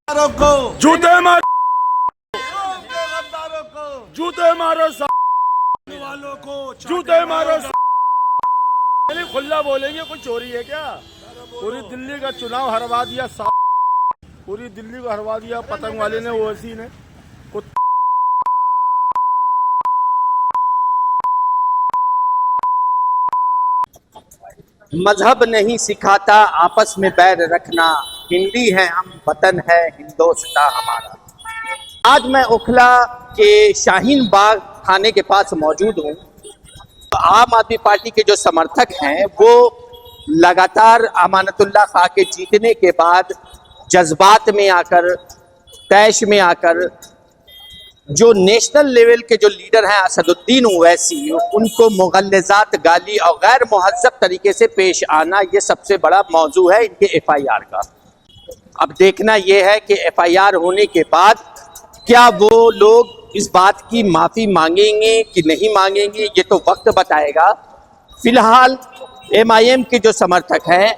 को जूते मारो, गद्दारों को, जूते मारो, वालों को, जूते मारो। खुला बोलेंगे कोई चोरी है क्या? पूरी दिल्ली का चुनाव हरवा दिया, पूरी दिल्ली को हरवा दिया पतंग वाले ने, ओवैसी ने। मजहब नहीं सिखाता आपस में बैर रखना, हिंदी है हम, वतन है हिंदोस्तां हमारा। आज मैं ओखला के शाहीन बाग थाने के पास मौजूद हूँ। आम आदमी पार्टी के जो समर्थक हैं वो लगातार अमानतुल्लाह खां के जीतने के बाद जज्बात में आकर, तैश में आकर, जो नेशनल लेवल के जो लीडर हैं असदुद्दीन ओवैसी, उनको मुगल्लज़ात गाली और गैर मुहज़्ज़ब तरीके से पेश आना, ये सबसे बड़ा मौजू है इनके एफआईआर का। अब देखना यह है कि एफआईआर होने के बाद क्या वो लोग इस बात की माफ़ी मांगेंगे कि नहीं मांगेंगे, ये तो वक्त बताएगा। फिलहाल एमआईएम के जो समर्थक हैं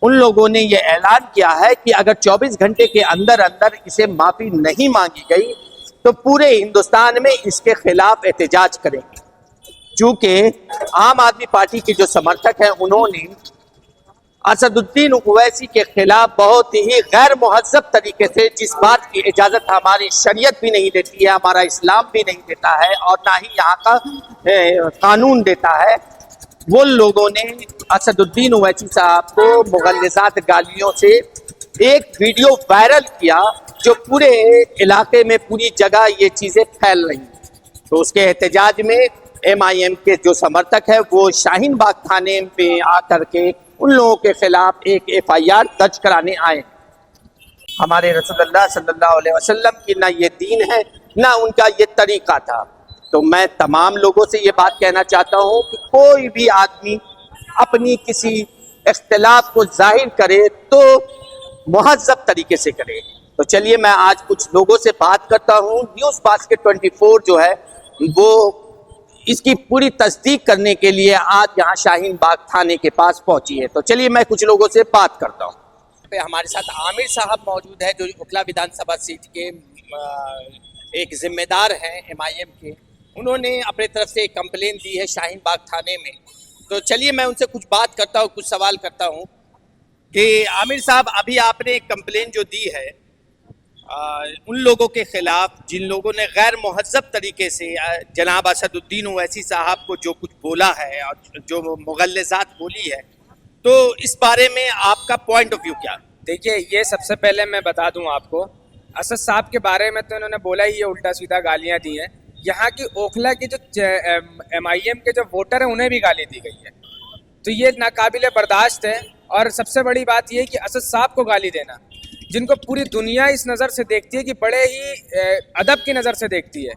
उन लोगों ने ये ऐलान किया है कि अगर 24 घंटे के अंदर अंदर इसे माफ़ी नहीं मांगी गई तो पूरे हिंदुस्तान में इसके खिलाफ एहतजाज करेंगे। चूंकि आम आदमी पार्टी के जो समर्थक हैं उन्होंने असदुद्दीन ओवैसी के खिलाफ बहुत ही गैर मुहज़्ज़ब तरीके से, जिस बात की इजाज़त हमारी शरीयत भी नहीं देती है, हमारा इस्लाम भी नहीं देता है और ना ही यहाँ का कानून देता है, वो लोगों ने असदुद्दीन ओवैसी साहब को मुगल्लज़ात गालियों से एक वीडियो वायरल किया जो पूरे इलाके में, पूरी जगह ये चीज़ें फैल रही हैं। तो उसके एहतजाज में एमआईएम के जो समर्थक है वो शाहीन बाग थाने में आकर के उन लोगों के खिलाफ एक एफआईआर दर्ज कराने आए। हमारे रसूलुल्लाह सल्लल्लाहु अलैहि वसल्लम की ना ये दीन है ना उनका ये तरीका था। तो मैं तमाम लोगों से ये बात कहना चाहता हूँ कि कोई भी आदमी अपनी किसी इख्तिलाफ को जाहिर करे तो मुहज़्ज़ब तरीके से करे। तो चलिए मैं आज कुछ लोगों से बात करता हूँ। न्यूज़ बास्केट 24 जो है वो इसकी पूरी तस्दीक करने के लिए आज यहाँ शाहीन बाग थाने के पास पहुंची है। तो चलिए मैं कुछ लोगों से बात करता हूँ। हमारे साथ आमिर साहब मौजूद है जो ओखला विधानसभा सीट के एक जिम्मेदार हैं एमआईएम के। उन्होंने अपने तरफ से एक कंप्लेन दी है शाहीन बाग थाने में। तो चलिए मैं उनसे कुछ बात करता हूँ, कुछ सवाल करता हूँ कि आमिर साहब, अभी आपने एक कंप्लेन जो दी है उन लोगों के खिलाफ जिन लोगों ने गैर मुहज़्ज़ब तरीके से जनाब असदुद्दीन ओवैसी साहब को जो कुछ बोला है और जो मुगल्लज़ात बोली है, तो इस बारे में आपका पॉइंट ऑफ व्यू क्या? देखिए, ये सबसे पहले मैं बता दूं आपको, असद साहब के बारे में तो इन्होंने बोला ही, ये उल्टा सीधा गालियां दी हैं। यहाँ की ओखला के जो एमआईएम के जो वोटर हैं उन्हें भी गाली दी गई है, तो ये नाकाबिले बर्दाश्त है। और सबसे बड़ी बात ये कि असद साहब को गाली देना, जिनको पूरी दुनिया इस नज़र से देखती है कि बड़े ही अदब की नज़र से देखती है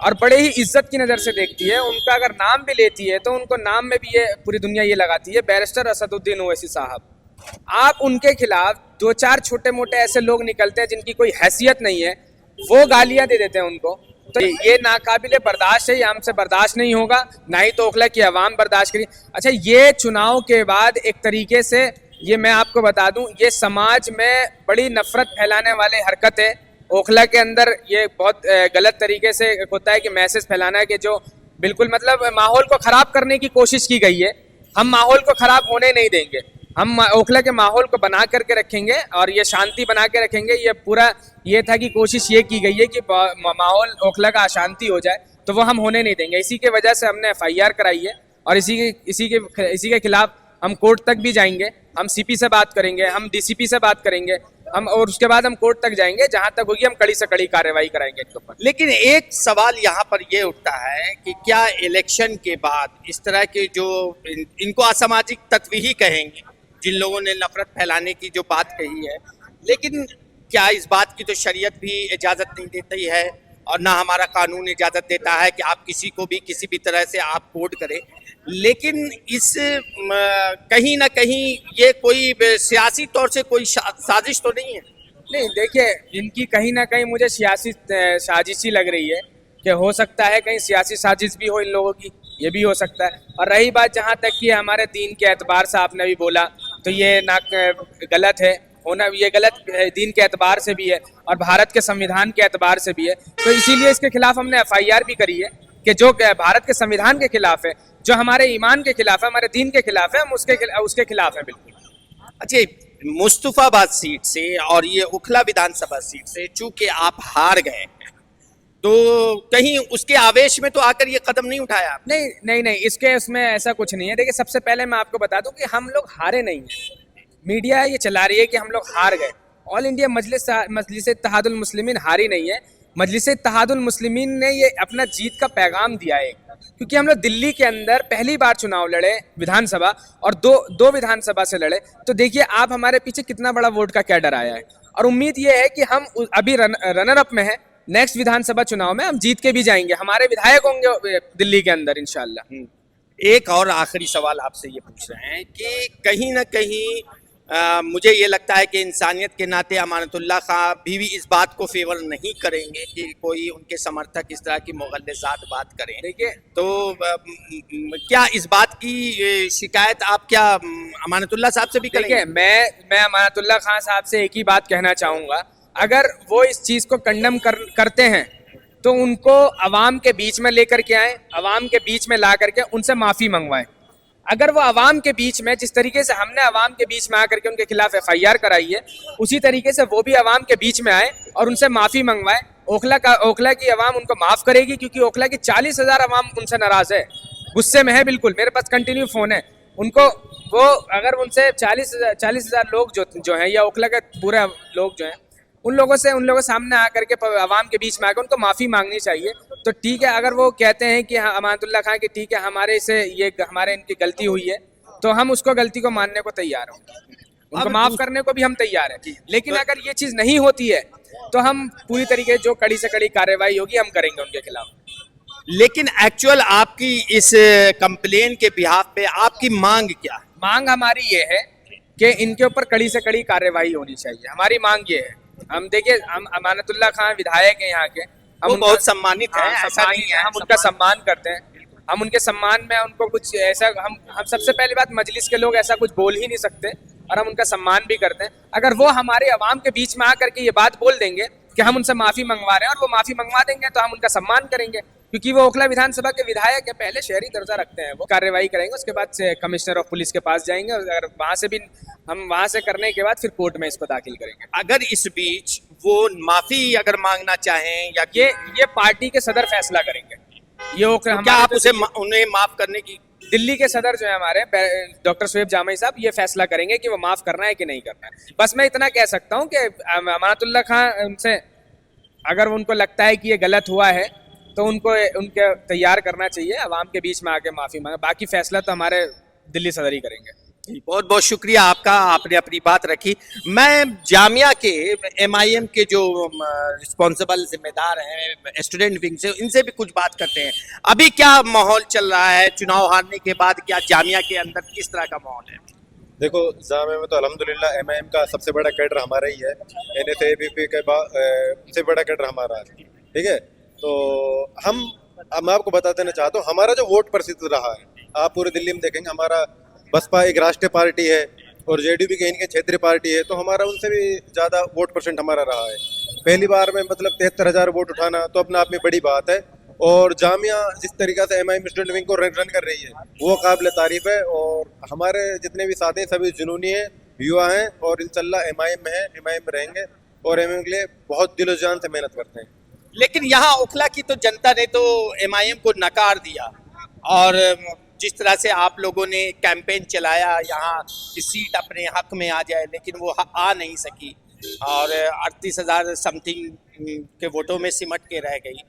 और बड़े ही इज्जत की नज़र से देखती है, उनका अगर नाम भी लेती है तो उनको नाम में भी ये पूरी दुनिया ये लगाती है, बैरिस्टर असदुद्दीन ओवैसी साहब। आप उनके खिलाफ दो चार छोटे मोटे ऐसे लोग निकलते हैं जिनकी कोई हैसियत नहीं है, वो गालियाँ दे देते हैं उनको, तो ये नाकाबिले बर्दाश्त है, ये हमसे बर्दाश्त नहीं होगा, ना ही तो ओखला की आवाम बर्दाश्त करी। अच्छा, ये चुनाव के बाद एक तरीके से, ये मैं आपको बता दूं, ये समाज में बड़ी नफरत फैलाने वाले हरकत है ओखला के अंदर। ये बहुत गलत तरीके से होता है कि मैसेज फैलाना है कि जो बिल्कुल मतलब माहौल को ख़राब करने की कोशिश की गई है। हम माहौल को ख़राब होने नहीं देंगे, हम ओखला के माहौल को बना करके रखेंगे और ये शांति बना के रखेंगे। ये पूरा ये था कि कोशिश ये की गई है कि माहौल ओखला का अशांति हो जाए, तो वो हम होने नहीं देंगे। इसी के वजह से हमने एफआईआर कराई है और इसी के खिलाफ हम कोर्ट तक भी जाएंगे, हम सीपी से बात करेंगे, हम डीसीपी से बात करेंगे, हम और उसके बाद हम कोर्ट तक जाएंगे, जहां तक होगी हम कड़ी से कड़ी कार्रवाई कराएंगे इनके ऊपर। लेकिन एक सवाल यहाँ पर ये उठता है कि क्या इलेक्शन के बाद इस तरह के जो इनको असामाजिक तत्व ही कहेंगे, जिन लोगों ने नफरत फैलाने की जो बात कही है, लेकिन क्या इस बात की तो शरीयत भी इजाज़त नहीं देती है और ना हमारा कानून इजाज़त देता है कि आप किसी को भी किसी भी तरह से आप कोड करें। लेकिन इस कहीं ना कहीं ये कोई सियासी तौर से कोई साजिश तो नहीं है? नहीं, देखिए, इनकी कहीं ना कहीं मुझे सियासी साजिश ही लग रही है कि हो सकता है कहीं सियासी साजिश भी हो इन लोगों की, ये भी हो सकता है। और रही बात जहाँ तक कि हमारे दीन के एतबार से आपने भी बोला, तो ये ना गलत है, होना ये गलत दीन के एतबार से भी है और भारत के संविधान के एतबार से भी है। तो इसीलिए इसके खिलाफ हमने FIR भी करी है कि जो भारत के संविधान के खिलाफ है, जो हमारे ईमान के खिलाफ है, हमारे दीन के खिलाफ है, हम उसके खिलाफ है बिल्कुल। अच्छा, मुस्तफाबाद सीट से और ये उखला विधानसभा सीट से चूंकि आप हार गए तो कहीं उसके आवेश में तो आकर ये कदम नहीं उठाया आपने? नहीं, इसके उसमें ऐसा कुछ नहीं है। देखिए, सबसे पहले मैं आपको बता दूं कि हम लोग हारे नहीं हैं। मीडिया ये चला रही है कि हम लोग हार गए। ऑल इंडिया मजलिस इत्तेहादुल मुस्लिमीन हारी नहीं है। मजलिस इत्तेहादुल मुस्लिमीन ने ये अपना जीत का पैगाम दिया है, क्योंकि हम लोग दिल्ली के अंदर पहली बार चुनाव लड़े विधानसभा और दो विधानसभा से लड़े। तो देखिए आप हमारे पीछे कितना बड़ा वोट का कैडर आया है, और उम्मीद ये है कि हम अभी रनर अप में है। नेक्स्ट विधानसभा चुनाव में हम जीत के भी जाएंगे, हमारे विधायक होंगे दिल्ली के अंदर इंशाल्लाह। एक और आखिरी सवाल आपसे ये पूछ रहे हैं कि कहीं ना कहीं मुझे ये लगता है कि इंसानियत के नाते अमानतुल्लाह खां भी इस बात को फेवर नहीं करेंगे कि कोई उनके समर्थक इस तरह की मुगल्लिज़ात बात करें। देखिए, तो क्या इस बात की शिकायत आप क्या अमानतुल्लाह साहब से भी करेंगे? देखिए, मैं अमानतुल्लाह खां साहब से एक ही बात कहना चाहूँगा, अगर वो इस चीज़ को कंडम करते हैं तो उनको अवाम के बीच में लेकर के आए, अवाम के बीच में ला करके उनसे माफ़ी मंगवाएं। अगर वो अवाम के बीच में, जिस तरीके से हमने अवाम के बीच में आकर के उनके खिलाफ FIR कराई है, उसी तरीके से वो भी अवाम के बीच में आए और उनसे माफ़ी मंगवाए। ओखला की अवाम उनको माफ़ करेगी, क्योंकि ओखला की 40,000 अवाम उनसे नाराज़ है, गुस्से में है बिल्कुल। मेरे पास कंटिन्यू फ़ोन है उनको, वो अगर उनसे 40,000 लोग जो हैं, या ओखला के पूरे लोग जो हैं, उन लोगों सामने आकर के अवाम के बीच में आकर उनको माफ़ी मांगनी चाहिए। तो ठीक है, अगर वो कहते हैं कि अमानतुल्लाह खां कि ठीक है हमारे इनकी गलती हुई है, तो हम उसको गलती को मानने को तैयार हैं, उनको माफ़ करने को भी हम तैयार हैं। लेकिन अगर ये चीज़ नहीं होती है तो हम पूरी तरीके जो कड़ी से कड़ी कार्रवाई होगी हम करेंगे उनके खिलाफ। लेकिन एक्चुअल आपकी इस कंप्लेन के बिहाफ पे आपकी मांग क्या है? मांग हमारी ये है कि इनके ऊपर कड़ी से कड़ी कार्रवाई होनी चाहिए। हमारी मांग ये है। हम देखिए, हम अमानतुल्लाह खां विधायक हैं यहाँ के, हम बहुत सम्मानित हैं, ऐसा नहीं है, हम उनका सम्मान करते हैं। हम उनके सम्मान में उनको कुछ ऐसा, हम सबसे पहली बात, मजलिस के लोग ऐसा कुछ बोल ही नहीं सकते, और हम उनका सम्मान भी करते हैं। अगर वो हमारे अवाम के बीच में आकर के ये बात बोल देंगे कि हम उनसे माफ़ी मंगवा रहे हैं, और वो माफ़ी मंगवा देंगे, तो हम उनका सम्मान करेंगे, क्योंकि वो ओखला विधानसभा के विधायक है। पहले शहरी दर्जा रखते हैं, वो कार्रवाई करेंगे, उसके बाद से कमिश्नर ऑफ पुलिस के पास जाएंगे, और अगर वहाँ से करने के बाद फिर कोर्ट में इसको दाखिल करेंगे। अगर इस बीच वो माफी अगर मांगना चाहें, या ये पार्टी के सदर फैसला करेंगे। ये क्या आप उन्हें माफ करने की? दिल्ली के सदर जो है हमारे डॉक्टर शुएब जामई साहब, ये फैसला करेंगे कि वो माफ करना है कि नहीं करना है। बस मैं इतना कह सकता हूँ कि अमानतुल्लाह खां उनसे, अगर उनको लगता है कि ये गलत हुआ है, तो उनके तैयार करना चाहिए अवाम के बीच में आके माफी मांगे। बाकी फैसला तो हमारे दिल्ली सदर ही करेंगे। बहुत बहुत शुक्रिया आपका, आपने अपनी बात रखी। मैं जामिया के MIM के जो रिस्पॉन्सिबल जिम्मेदार हैं स्टूडेंट विंग से, इनसे भी कुछ बात करते हैं। अभी क्या माहौल चल रहा है चुनाव हारने के बाद? क्या जामिया के अंदर किस तरह का माहौल है? देखो, जामिया में तो अल्हम्दुलिल्लाह MIM का सबसे बड़ा कैडर हमारा ही है। NSABP के बाद सबसे बड़ा कैडर हमारा है, ठीक है। तो मैं आपको बता देना चाहता हूँ, हमारा जो वोट प्रसिद्ध रहा है, आप पूरे दिल्ली में देखेंगे, हमारा बसपा एक राष्ट्रीय पार्टी है और JDP के इनके क्षेत्रीय पार्टी है, तो हमारा उनसे भी ज़्यादा वोट परसेंट हमारा रहा है। पहली बार में मतलब 73,000 वोट उठाना तो अपने आप में बड़ी बात है। और जामिया जिस तरीक़ा से MIM स्टूडेंट विंग को रन कर रही है, वो काबिल तारीफ़ है। और हमारे जितने भी साथी सभी जुनूनी हैं, युवा हैं, और इंशाल्लाह MIM में हैं, MIM में रहेंगे, और MIM के लिए बहुत दिलो जान से मेहनत करते हैं। लेकिन यहाँ ओखला की तो जनता ने तो MIM को नकार दिया, और जिस तरह से आप लोगों ने कैंपेन चलाया यहाँ की सीट अपने हक में आ जाए, लेकिन वो आ नहीं सकी, और 38,000 समथिंग के वोटों में सिमट के रह गई।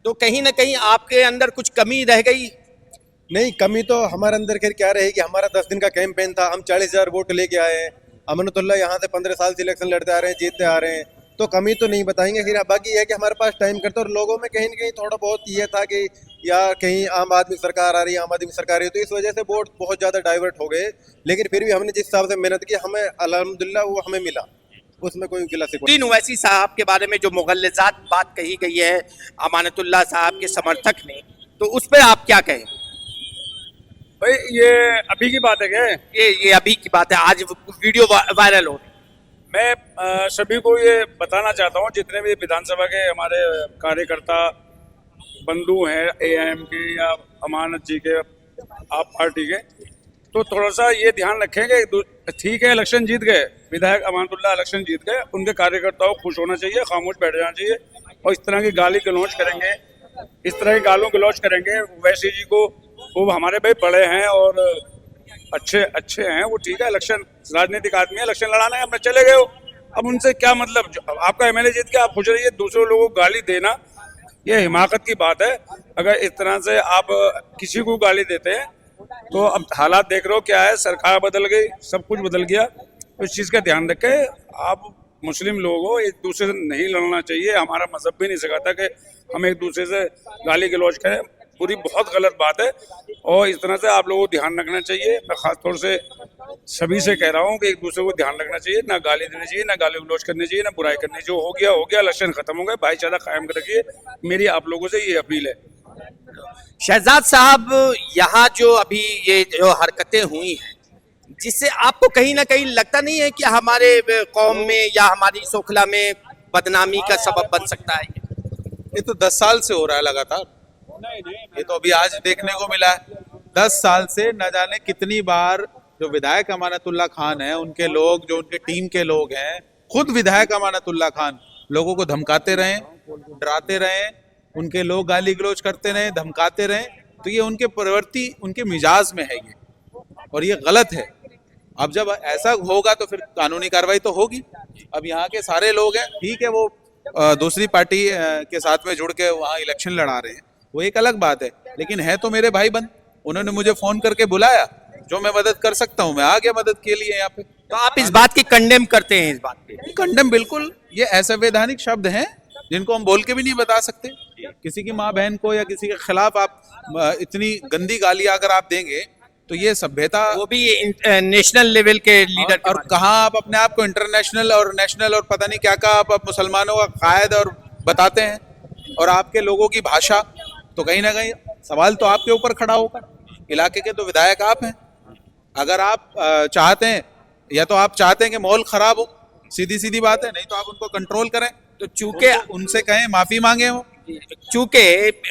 तो कहीं ना कहीं आपके अंदर कुछ कमी रह गई? नहीं, कमी तो हमारे अंदर खैर क्या रहेगी। हमारा 10 दिन का कैंपेन था, हम 40,000 वोट लेके आए हैं। अमानतुल्लाह यहाँ से 15 साल से इलेक्शन लड़ते आ रहे हैं, जीतते आ रहे हैं, तो कमी तो नहीं बताएंगे। फिर बाकी ये है कि हमारे पास टाइम करते, और लोगों में कहीं ना कहीं थोड़ा बहुत ये था कि यार कहीं आम आदमी सरकार आ रही है, आम आदमी सरकार आ रही है, तो इस वजह से वोट बहुत ज़्यादा डाइवर्ट हो गए। लेकिन फिर भी हमने जिस हिसाब से मेहनत की, हमें अल्हम्दुलिल्लाह वो हमें मिला, उसमें कोई गिला शिकवा। ओवैसी साहब के बारे में जो मुगल्लिज़ात बात कही गई है अमानतुल्लाह साहब के समर्थक ने, तो उस पर आप क्या कहें? भाई ये अभी की बात है क्या? ये अभी की बात है, आज वीडियो वायरल हो रही। मैं सभी को ये बताना चाहता हूँ, जितने भी विधानसभा के हमारे कार्यकर्ता बंधु हैं एआईएम के या अमानत जी के, आप पार्टी के, तो थोड़ा सा ये ध्यान रखें कि ठीक है इलेक्शन जीत गए, विधायक अमानतुल्लाह इलेक्शन जीत गए, उनके कार्यकर्ताओं को खुश होना चाहिए, खामोश बैठ जाना चाहिए। और इस तरह की गाली गलौज करेंगे, इस तरह की गालों गलौज करेंगे वैसी जी को, वो हमारे भाई बड़े हैं और अच्छे हैं, वो ठीक है, इलेक्शन राजनीतिक आदमी है, इलेक्शन लड़ाना है, अपने चले गए हो, अब उनसे क्या मतलब। आपका एमएलए जीत के आप खुश रहिए, दूसरे लोगों को गाली देना ये हिमाकत की बात है। अगर इस तरह से आप किसी को गाली देते हैं तो अब हालात देख रहे हो क्या है, सरकार बदल गई, सब कुछ बदल गया, तो इस चीज़ का ध्यान रखें। आप मुस्लिम लोग हो, एक दूसरे से नहीं लड़ना चाहिए, हमारा मजहब भी नहीं सिखाता कि हम एक दूसरे से गाली गलौज करें, पूरी बहुत गलत बात है। और इस तरह से आप लोगों को ध्यान रखना चाहिए, मैं खास तौर से सभी से कह रहा हूँ कि एक दूसरे को ध्यान रखना चाहिए, ना गाली देनी चाहिए, ना गाली गलौज करनी चाहिए, ना बुराई करनी चाहिए। जो हो गया, इलेक्शन खत्म हो गया, भाईचारा कायम रखिए, मेरी आप लोगों से ये अपील है। शहजाद साहब, यहाँ जो अभी ये जो हरकतें हुई हैं, जिससे आपको कहीं ना कहीं लगता नहीं है कि हमारे कौम में या हमारी इस ओखला में बदनामी का सबब बन सकता है? ये तो 10 साल से हो रहा है लगातार, ये तो अभी आज देखने को मिला है। 10 साल से न जाने कितनी बार जो विधायक अमानतुल्लाह खान है, उनके लोग, जो उनके टीम के लोग हैं, खुद विधायक अमानतुल्लाह खान लोगों को धमकाते रहे, डराते रहे, उनके लोग गाली गलौज करते रहे, धमकाते रहे, तो ये उनके प्रवृत्ति, उनके मिजाज में है ये, और ये गलत है। अब जब ऐसा होगा तो फिर कानूनी कार्रवाई तो होगी। अब यहाँ के सारे लोग हैं, ठीक है, वो दूसरी पार्टी के साथ में जुड़ के वहाँ इलेक्शन लड़ा रहे हैं, वो एक अलग बात है, लेकिन है तो मेरे भाई बंद। उन्होंने मुझे फोन करके बुलाया, जो मैं मदद कर सकता हूँ मैं आ गया मदद के लिए यहाँ पे। तो आप इस बात की कंडेम करते हैं? इस बात की कंडेम बिल्कुल, ये असंवैधानिक शब्द हैं जिनको हम बोल के भी नहीं बता सकते। किसी की माँ बहन को या किसी के खिलाफ आप इतनी गंदी गालियां अगर आप देंगे तो ये सभ्यता, वो भी नेशनल लेवल के लीडर, और कहाँ आप अपने आप को इंटरनेशनल और नेशनल और पता नहीं क्या आप मुसलमानों का कायद और बताते हैं, और आपके लोगों की भाषा, तो कहीं ना कहीं सवाल तो आपके ऊपर खड़ा होगा। इलाके के तो विधायक आप हैं, अगर आप चाहते हैं, या तो आप चाहते हैं कि माहौल खराब हो, सीधी सीधी बात है, नहीं तो आप उनको कंट्रोल करें, तो चूंकि उनसे कहें माफी मांगे हो। चूंकि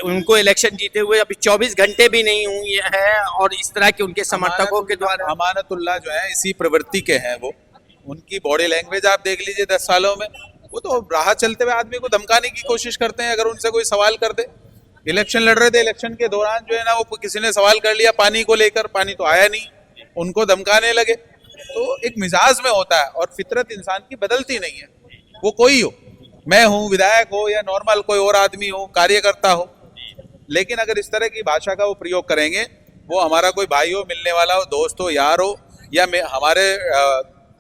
उनको इलेक्शन जीते हुए अभी 24 घंटे भी नहीं हुए हैं, और इस तरह के उनके समर्थकों के द्वारा, अमानतुल्लाह जो है इसी प्रवृत्ति के हैं, वो उनकी बॉडी लैंग्वेज आप देख लीजिए 10 सालों में, वो तो राह चलते हुए आदमी को धमकाने की कोशिश करते हैं। अगर उनसे कोई सवाल कर दे, इलेक्शन लड़ रहे थे, इलेक्शन के दौरान जो है ना, वो किसी ने सवाल कर लिया पानी को लेकर, पानी तो आया नहीं, उनको धमकाने लगे। तो एक मिजाज में होता है, और फितरत इंसान की बदलती नहीं है, वो कोई हो, मैं हूँ, विधायक हो, या नॉर्मल कोई और आदमी हो, कार्यकर्ता हो, लेकिन अगर इस तरह की भाषा का वो प्रयोग करेंगे, वो हमारा कोई भाई हो, मिलने वाला हो, दोस्त हो, यार हो, या हमारे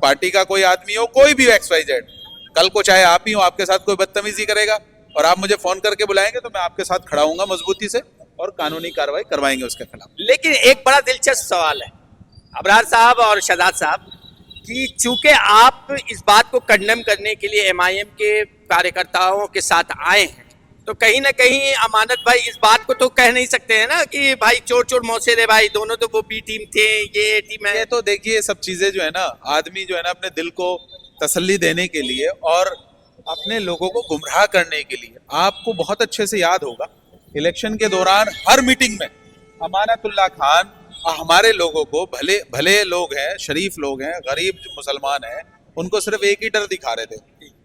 पार्टी का कोई आदमी हो, कोई भी XYZ, कल को चाहे आप ही हो, आपके साथ कोई बदतमीजी करेगा और आप मुझे फोन करके बुलाएंगे, तो मैं आपके साथ खड़ा हूंगा मजबूती से, और कानूनी कार्रवाई करवाएंगे उसके खिलाफ। लेकिन एक बड़ा दिलचस्प सवाल है अबरार साहब और शहजाद साहब, कि चूंकि आप इस बात को कंडेम करने के लिए MIM के कार्यकर्ताओं के साथ आए हैं, तो कहीं ना कहीं अमानत भाई इस बात को तो कह नहीं सकते हैं ना कि भाई चोर चोर मौसे रे भाई, दोनों तो वो B टीम थे, ये टीम है। ये तो देखिए, सब चीजें जो है ना, आदमी जो है ना अपने दिल को तसल्ली देने के लिए और अपने लोगों को गुमराह करने के लिए, आपको बहुत अच्छे से याद होगा इलेक्शन के दौरान हर मीटिंग में अमानतुल्लाह खान हमारे लोगों को, भले भले लोग हैं, शरीफ लोग हैं, गरीब मुसलमान हैं, उनको सिर्फ एक ही डर दिखा रहे थे,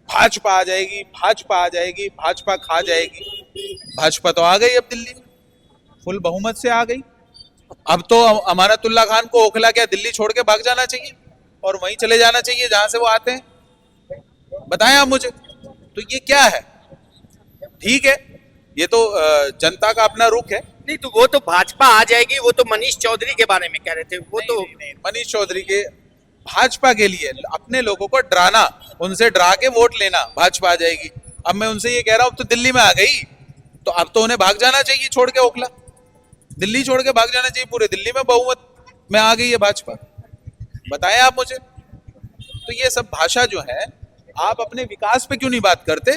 भाजपा आ जाएगी, भाजपा आ जाएगी, भाजपा खा जाएगी। भाजपा तो आ गई, अब दिल्ली में फुल बहुमत से आ गई। अब तो अमानतुल्लाह खान को ओखला क्या दिल्ली छोड़ के भाग जाना चाहिए और वहीं चले जाना चाहिए जहां से वो आते हैं? बताएं आप मुझे, तो ये क्या है? ठीक है, ये तो जनता का अपना रुख है। नहीं तो वो तो भाजपा आ जाएगी, वो तो मनीष चौधरी के बारे में कह रहे थे, वो तो नहीं, मनीष चौधरी के भाजपा के लिए अपने लोगों को डराना, उनसे डरा के वोट लेना, भाजपा आ जाएगी। अब मैं उनसे ये कह रहा हूं, अब तो दिल्ली में आ गई, तो अब तो उन्हें भाग जाना चाहिए छोड़ के ओखला, दिल्ली छोड़ के भाग जाना चाहिए, पूरे दिल्ली में बहुमत में आ गई है भाजपा। बताएं आप मुझे, तो ये सब भाषा जो है, आप अपने विकास पे क्यों नहीं बात करते?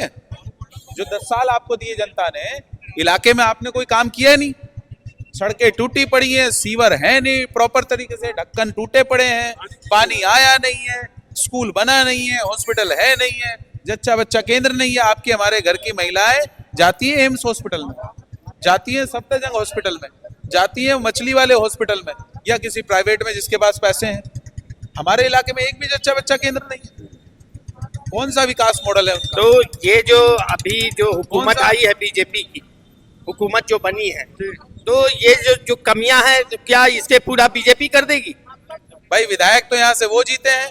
जो 10 साल आपको दिए जनता ने, इलाके में आपने कोई काम किया नहीं, सड़कें टूटी पड़ी हैं, सीवर है नहीं प्रॉपर तरीके से, ढक्कन टूटे पड़े हैं, पानी आया नहीं है, स्कूल बना नहीं है, हॉस्पिटल है नहीं है, जच्चा बच्चा केंद्र नहीं है। आपकी हमारे घर की महिलाएं जाती है एम्स हॉस्पिटल में, जाती है सफदरजंग हॉस्पिटल में, जाती है मछली वाले हॉस्पिटल में या किसी प्राइवेट में जिसके पास पैसे हैं। हमारे इलाके में एक भी जच्चा बच्चा केंद्र नहीं है। कौन सा विकास मॉडल है उनका? तो ये जो अभी जो हुकूमत कौन सा? आई है बीजेपी की हुकूमत जो बनी है, तो ये जो कमियां हैं, तो क्या इसके पूरा बीजेपी कर देगी? भाई विधायक तो यहाँ से वो जीते हैं,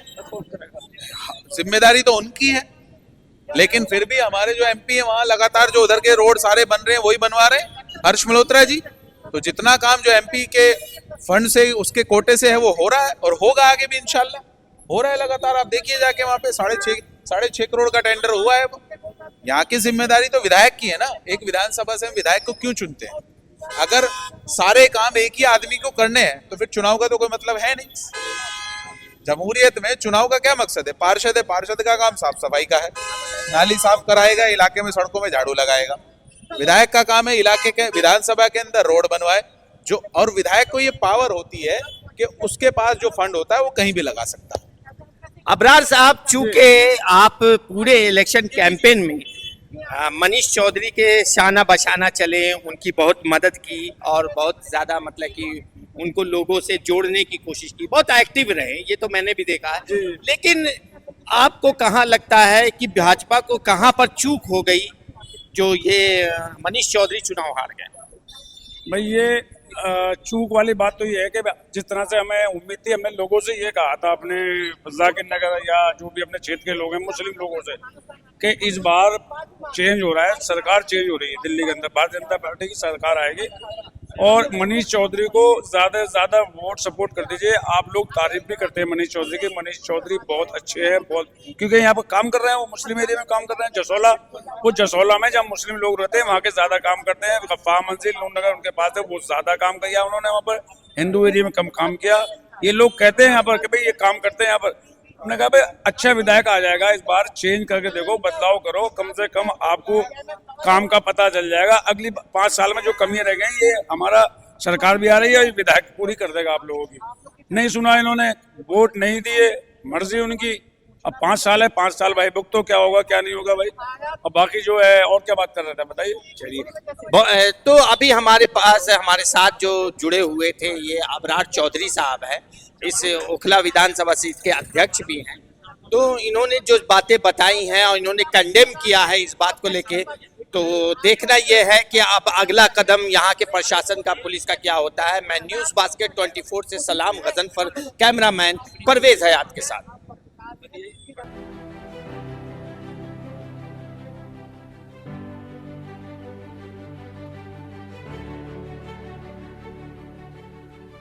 जिम्मेदारी तो उनकी है, लेकिन फिर भी हमारे जो एमपी है वहां लगातार जो उधर के रोड सारे बन रहे हैं वही बनवा रहे हैं हर्ष मल्होत्रा जी। तो जितना काम जो एमपी के फंड से उसके कोटे से है वो हो रहा है और होगा आगे भी इंशाल्लाह हो रहा है लगातार। आप देखिए जाके वहां पे 6.5 करोड़ का टेंडर हुआ है। यहाँ की जिम्मेदारी तो विधायक की है ना। एक विधानसभा से हम विधायक को क्यों चुनते हैं? अगर सारे काम एक ही आदमी को करने हैं तो फिर चुनाव का तो कोई मतलब है नहीं। जमहूरियत में चुनाव का क्या मकसद है? पार्षद है, पार्षद का काम साफ सफाई का है, नाली साफ कराएगा, इलाके में सड़कों में झाड़ू लगाएगा। विधायक का काम है इलाके के विधानसभा के अंदर रोड बनवाए जो, और विधायक को ये पावर होती है कि उसके पास जो फंड होता है वो कहीं भी लगा सकता है। अबरार साहब, चूंकि आप पूरे इलेक्शन कैंपेन में मनीष चौधरी के शाना बशाना चले, उनकी बहुत मदद की और बहुत ज्यादा मतलब कि उनको लोगों से जोड़ने की कोशिश की, बहुत एक्टिव रहे, ये तो मैंने भी देखा है। लेकिन आपको कहाँ लगता है कि भाजपा को कहाँ पर चूक हो गई जो ये मनीष चौधरी चुनाव हार गए? भाई ये चूक वाली बात तो ये है कि जिस तरह से हमें उम्मीद थी, हमने लोगों से ये कहा था अपने जाकिर नगर या जो भी अपने क्षेत्र के लोग हैं मुस्लिम लोगों से कि इस बार चेंज हो रहा है, सरकार चेंज हो रही है दिल्ली के अंदर, भारतीय जनता पार्टी की सरकार आएगी और मनीष चौधरी को ज्यादा से ज्यादा वोट सपोर्ट कर दीजिए। आप लोग तारीफ भी करते हैं मनीष चौधरी की, मनीष चौधरी बहुत अच्छे हैं, बहुत, क्योंकि यहाँ पर काम कर रहे हैं, वो मुस्लिम एरिया में काम कर रहे हैं। जसोला, वो जसोला में जहाँ मुस्लिम लोग रहते हैं वहाँ के ज्यादा काम करते हैं। गफ्फा मंजिल नूरनगर उनके पास है, वो ज्यादा काम किया उन्होंने, वहाँ पर हिंदू एरिया में कम काम किया। ये लोग कहते हैं यहाँ पर कि भाई ये काम करते हैं यहाँ पर। हमने कहा भाई अच्छा विधायक आ जाएगा, इस बार चेंज करके देखो, बदलाव करो, कम से कम आपको काम का पता चल जाएगा। अगली 5 साल में जो कमियां रह गई ये हमारा सरकार भी आ रही है, ये विधायक पूरी कर देगा आप लोगों की। नहीं सुना इन्होंने, वोट नहीं दिए, मर्जी उनकी। अब 5 साल है, 5 साल भाई बुक तो क्या होगा क्या नहीं होगा भाई। अब बाकी जो है और क्या बात कर रहे थे बताइए। चलिए, तो अभी हमारे पास हमारे साथ जो जुड़े हुए थे ये अबरार चौधरी साहब है, इस ओखला विधानसभा सीट के अध्यक्ष भी हैं। तो इन्होंने जो बातें बताई हैं और इन्होंने कंडेम किया है इस बात को लेके, तो देखना यह है कि अब अगला कदम यहाँ के प्रशासन का, पुलिस का क्या होता है। मैं न्यूज़ बास्केट 24 से सलाम गजनफर, कैमरामैन परवेज हयात के साथ।